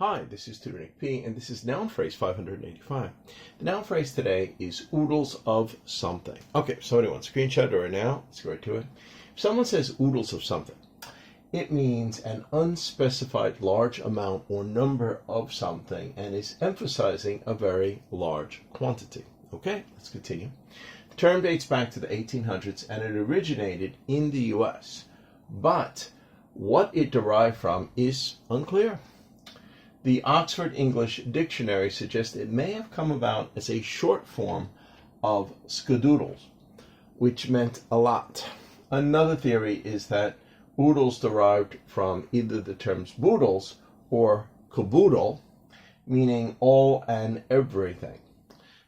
Hi, this is Tutor Nick P, and this is noun phrase 585. The noun phrase today is oodles of something. Okay, somebody wants a screenshot or a noun. Let's go right to it. If someone says oodles of something, it means an unspecified large amount or number of something and is emphasizing a very large quantity. Okay, let's continue. The term dates back to the 1800s and it originated in the US, but what it derived from is unclear. The Oxford English Dictionary suggests it may have come about as a short form of skadoodles, which meant a lot. Another theory is that oodles derived from either the terms boodles or caboodle, meaning all and everything.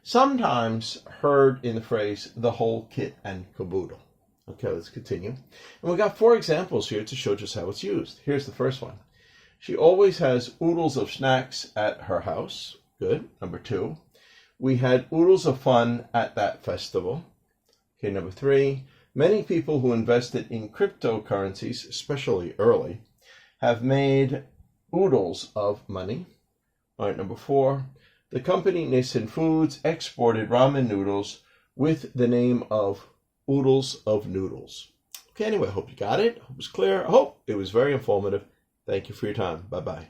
Sometimes heard in the phrase the whole kit and caboodle. Okay, let's continue. And we've got 4 examples here to show just how it's used. Here's the first one. She always has oodles of snacks at her house. Good. Number 2. We had oodles of fun at that festival. Okay, number 3. Many people who invested in cryptocurrencies, especially early, have made oodles of money. All right, number 4. The company Nissin Foods exported ramen noodles with the name of Oodles of Noodles. Okay, anyway, I hope you got it. I hope it was clear. I hope it was very informative. Thank you for your time. Bye-bye.